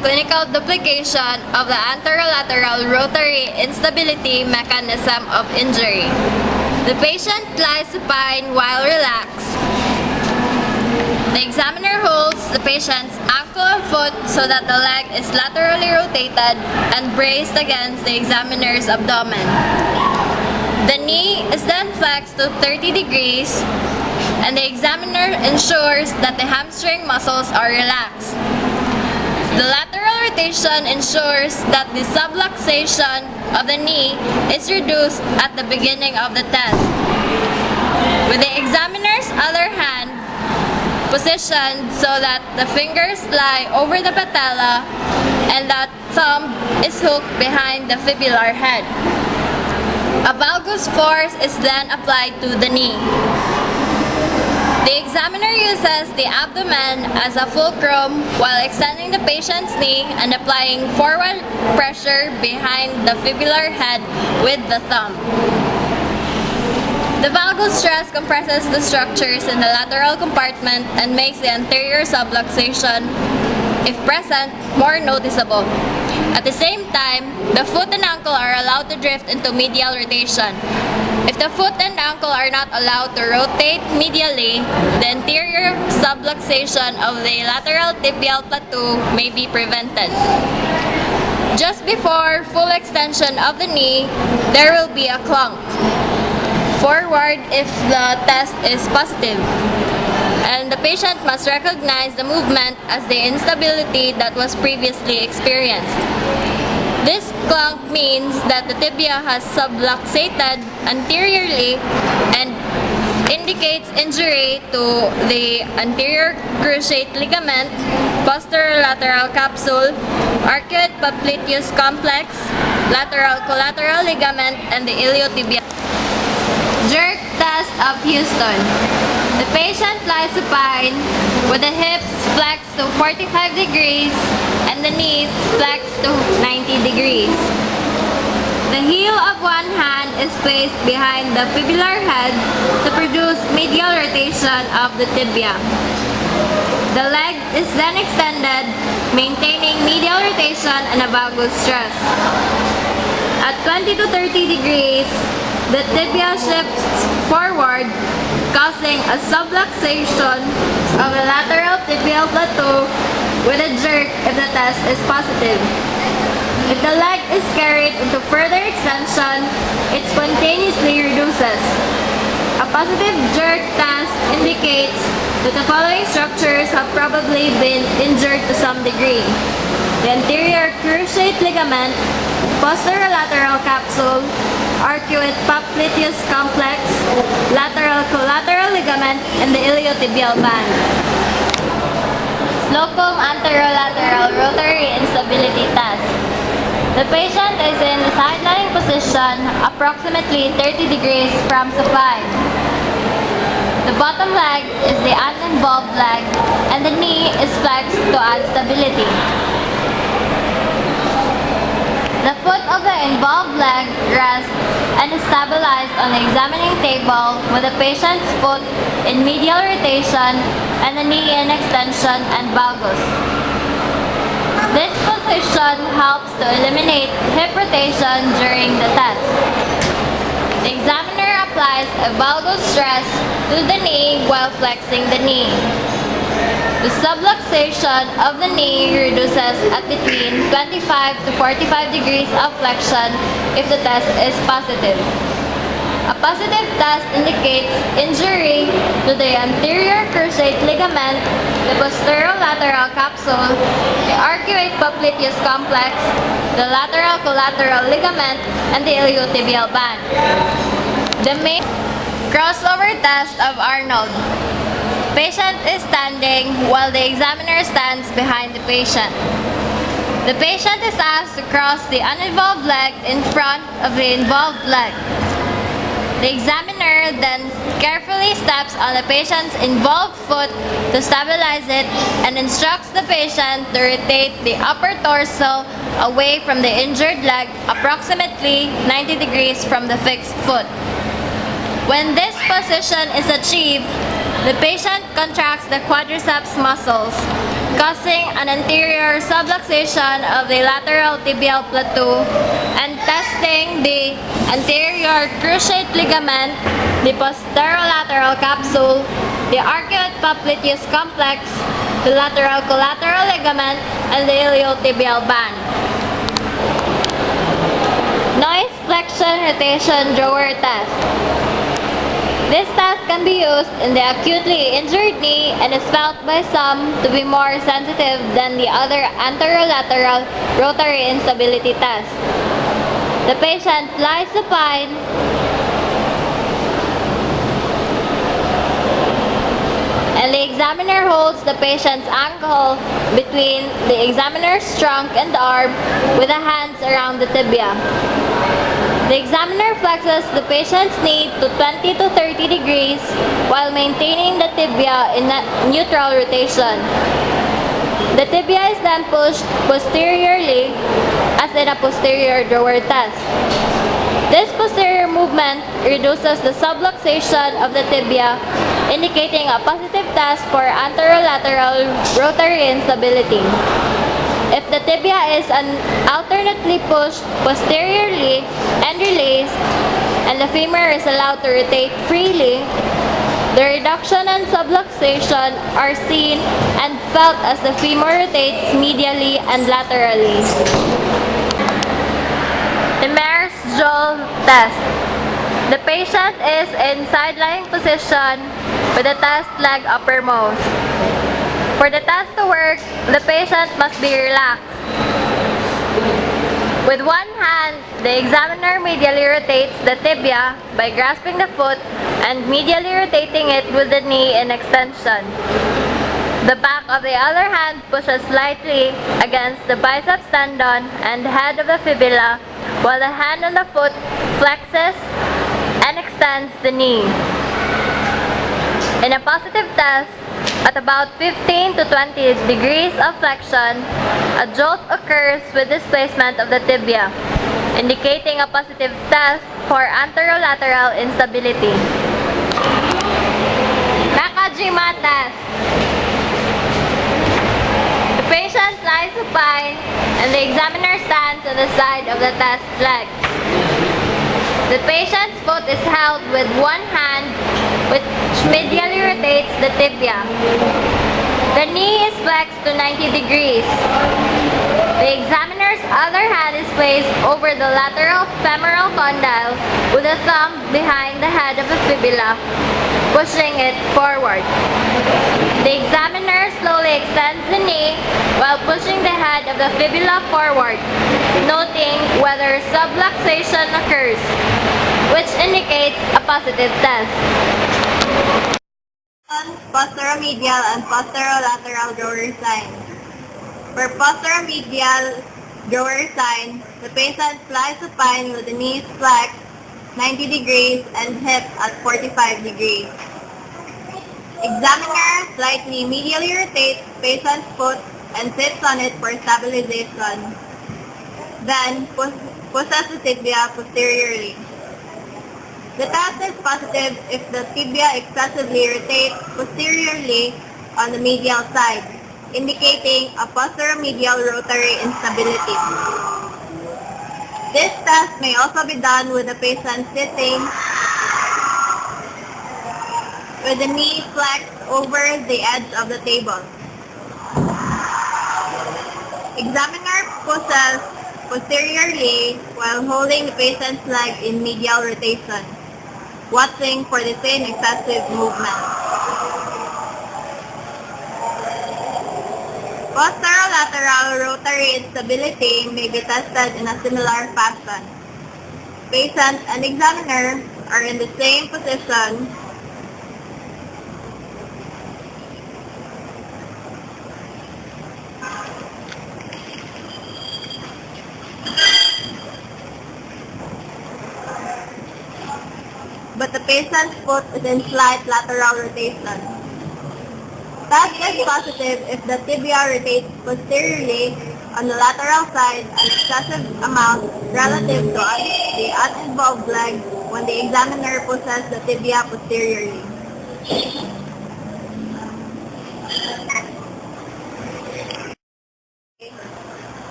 clinical duplication of the anterolateral rotary instability mechanism of injury. The patient lies supine while relaxed. The examiner holds the patient's ankle and foot so that the leg is laterally rotated and braced against the examiner's abdomen. The knee is then flexed to 30 degrees and the examiner ensures that the hamstring muscles are relaxed. The lateral rotation ensures that the subluxation of the knee is reduced at the beginning of the test. With the examiner's other hand positioned so that the fingers lie over the patella and that thumb is hooked behind the fibular head. A valgus force is then applied to the knee. The examiner uses the abdomen as a fulcrum while extending the patient's knee and applying forward pressure behind the fibular head with the thumb. The valgus stress compresses the structures in the lateral compartment and makes the anterior subluxation, if present, more noticeable. At the same time, the foot and ankle are allowed to drift into medial rotation. If the foot and ankle are not allowed to rotate medially, the anterior subluxation of the lateral tibial plateau may be prevented. Just before full extension of the knee, there will be a clunk forward if the test is positive, and the patient must recognize the movement as the instability that was previously experienced. This clunk means that the tibia has subluxated anteriorly and indicates injury to the anterior cruciate ligament, posterolateral capsule, arcuate popliteus complex, lateral collateral ligament, and the iliotibial. Jerk test of Houston. The patient lies supine with the hips flexed to 45 degrees and the knees flexed to 90 degrees. The heel of one hand is placed behind the fibular head to produce medial rotation of the tibia. The leg is then extended, maintaining medial rotation and a valgus stress. At 20 to 30 degrees, the tibia shifts forward, causing a subluxation of the lateral tibial plateau with a jerk if the test is positive. If the leg is carried into further extension, it spontaneously reduces. A positive jerk test indicates that the following structures have probably been injured to some degree: the anterior cruciate ligament, posterolateral capsule, arcuate popliteus complex, lateral collateral ligament, and the iliotibial band. Slocum anterolateral rotary instability test. The patient is in the side-lying position approximately 30 degrees from supine. The bottom leg is the uninvolved leg and the knee is flexed to add stability. The foot of the involved leg rests and is stabilized on the examining table with the patient's foot in medial rotation and the knee in extension and valgus. This position helps to eliminate hip rotation during the test. The examiner applies a valgus stress to the knee while flexing the knee. The subluxation of the knee reduces at between 25 to 45 degrees of flexion if the test is positive. A positive test indicates injury to the anterior cruciate ligament, the posterolateral capsule, the arcuate popliteus complex, the lateral collateral ligament, and the iliotibial band. The main crossover test of Arnold. Patient is standing while the examiner stands behind the patient. The patient is asked to cross the uninvolved leg in front of the involved leg. The examiner then carefully steps on the patient's involved foot to stabilize it and instructs the patient to rotate the upper torso away from the injured leg approximately 90 degrees from the fixed foot. When this position is achieved, the patient contracts the quadriceps muscles, causing an anterior subluxation of the lateral tibial plateau, and testing the anterior cruciate ligament, the posterolateral capsule, the arcuate popliteus complex, the lateral collateral ligament, and the iliotibial band. Noise flexion rotation drawer test. This test can be used in the acutely injured knee and is felt by some to be more sensitive than the other anterolateral rotary instability tests. The patient lies supine and the examiner holds the patient's ankle between the examiner's trunk and arm with the hands around the tibia. The examiner flexes the patient's knee to 20 to 30 degrees while maintaining the tibia in neutral rotation. The tibia is then pushed posteriorly as in a posterior drawer test. This posterior movement reduces the subluxation of the tibia, indicating a positive test for anterolateral rotary instability. If the tibia is alternately pushed posteriorly and released, and the femur is allowed to rotate freely, the reduction and subluxation are seen and felt as the femur rotates medially and laterally. The Mears-Joule test. The patient is in side-lying position with the test leg uppermost. For the test to work, the patient must be relaxed. With one hand, the examiner medially rotates the tibia by grasping the foot and medially rotating it with the knee in extension. The back of the other hand pushes slightly against the biceps tendon and head of the fibula, while the hand on the foot flexes and extends the knee. In a positive test, at about 15 to 20 degrees of flexion, a jolt occurs with displacement of the tibia, indicating a positive test for anterolateral instability. Nakajima test. The patient lies supine and the examiner stands on the side of the test leg. The patient's foot is held with one hand, which medially rotates the tibia. The knee is flexed to 90 degrees. The examiner's other hand is placed over the lateral femoral condyle with the thumb behind the head of the fibula, pushing it forward. The examiner slowly extends the knee while pushing the head of the fibula forward, noting whether subluxation occurs, which indicates a positive test. Posteromedial and posterolateral drawer sign. For posteromedial drawer sign, the patient lies supine with the knees flexed 90 degrees and hips at 45 degrees. Examiner slightly medially rotates patient's foot and sits on it for stabilization. Then pushes the tibia posteriorly. The test is positive if the tibia excessively rotates posteriorly on the medial side, indicating a posteromedial rotary instability. This test may also be done with the patient sitting with the knee flexed over the edge of the table. Examiner pushes posteriorly while holding the patient's leg in medial rotation, watching for the same excessive movement. Posterolateral rotary instability may be tested in a similar fashion. Patient and examiner are in the same position but the patient's foot is in slight lateral rotation. Test is positive if the tibia rotates posteriorly on the lateral side an excessive amount relative to the uninvolved leg when the examiner pushes the tibia posteriorly.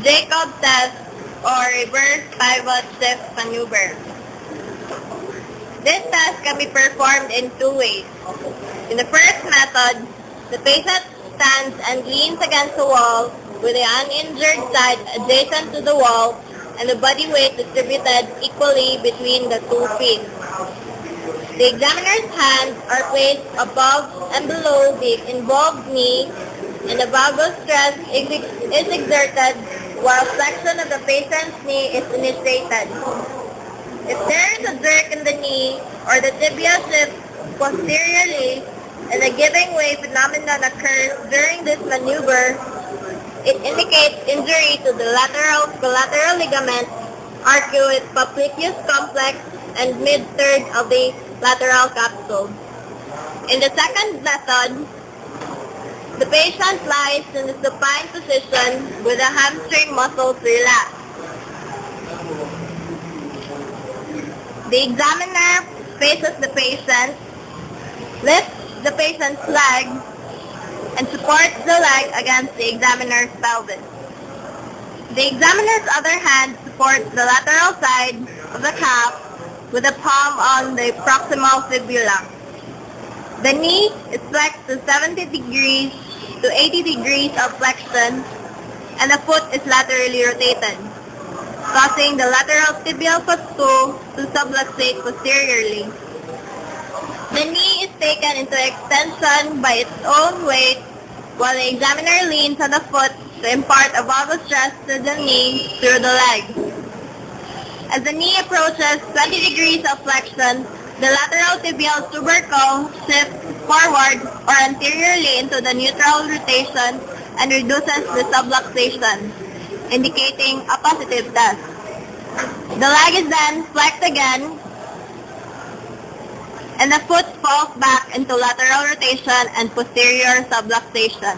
Jacob test, or reverse pivot shift maneuver. This test can be performed in two ways. In the first method, the patient stands and leans against the wall with the uninjured side adjacent to the wall and the body weight distributed equally between the 2 feet. The examiner's hands are placed above and below the involved knee, and the vagal stress is exerted while flexion of the patient's knee is initiated. If there is a jerk in the knee or the tibia shifts posteriorly and a giving way phenomenon occurs during this maneuver, it indicates injury to the lateral collateral ligament, arcuate popliteus complex, and mid-third of the lateral capsule. In the second method, the patient lies in the supine position with the hamstring muscles relaxed. The examiner faces the patient, lifts the patient's leg, and supports the leg against the examiner's pelvis. The examiner's other hand supports the lateral side of the calf with the palm on the proximal fibula. The knee is flexed to 70 degrees to 80 degrees of flexion, and the foot is laterally rotated, causing the lateral tibial footstool to subluxate posteriorly. The knee is taken into extension by its own weight while the examiner leans on the foot to impart a vagal stress to the knee through the leg. As the knee approaches 20 degrees of flexion, the lateral tibial tubercle shifts forward or anteriorly into the neutral rotation and reduces the subluxation, indicating a positive test. The leg is then flexed again, and the foot falls back into lateral rotation and posterior subluxation.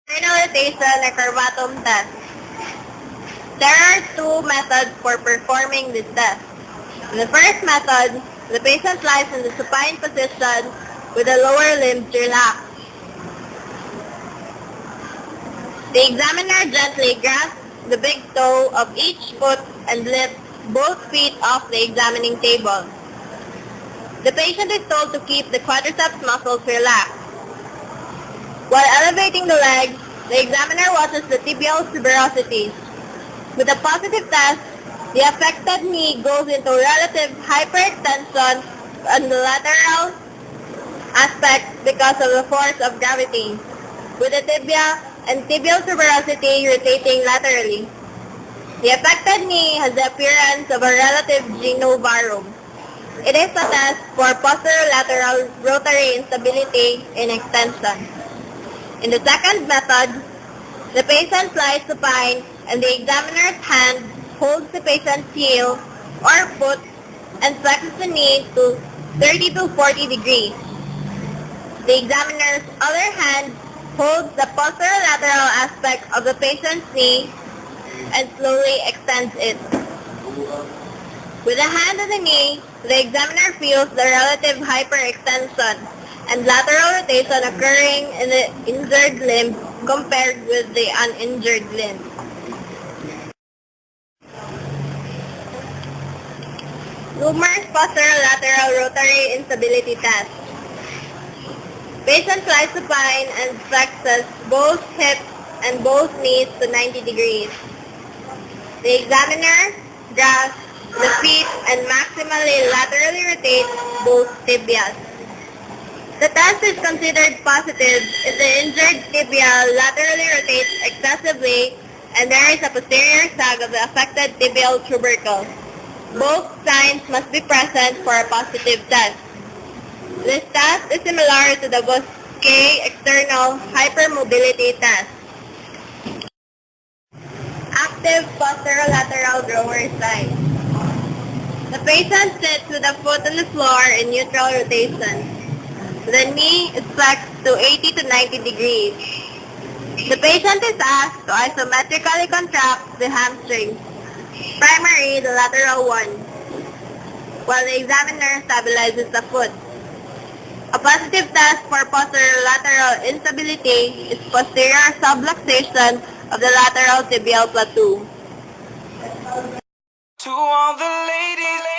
Internal rotation or curvatum test. There are two methods for performing this test. In the first method, the patient lies in the supine position with the lower limbs relaxed. The examiner gently grasps the big toe of each foot and lifts both feet off the examining table. The patient is told to keep the quadriceps muscles relaxed. While elevating the leg, the examiner watches the tibial tuberosities. With a positive test, the affected knee goes into relative hyperextension on the lateral aspect because of the force of gravity, with the tibia and tibial tuberosity rotating laterally. The affected knee has the appearance of a relative genovarum. It is a test for posterolateral rotary instability in extension. In the second method, the patient lies supine and the examiner's hand holds the patient's heel or foot and flexes the knee to 30 to 40 degrees. The examiner's other hand holds the posterolateral aspect of the patient's knee and slowly extends it. With the hand on the knee, the examiner feels the relative hyperextension and lateral rotation occurring in the injured limb compared with the uninjured limb. Loomer's posterolateral rotary instability test. Patient lies supine and flexes both hips and both knees to 90 degrees. The examiner grasps the feet and maximally laterally rotates both tibias. The test is considered positive if the injured tibia laterally rotates excessively and there is a posterior sag of the affected tibial tubercle. Both signs must be present for a positive test. This test is similar to the Bosquet external hypermobility test. Active posterolateral drawer sign. The patient sits with a foot on the floor in neutral rotation. The knee is flexed to 80 to 90 degrees. The patient is asked to isometrically contract the hamstrings, primarily the lateral one, while the examiner stabilizes the foot. A positive test for posterolateral instability is posterior subluxation of the lateral tibial plateau. To all the ladies.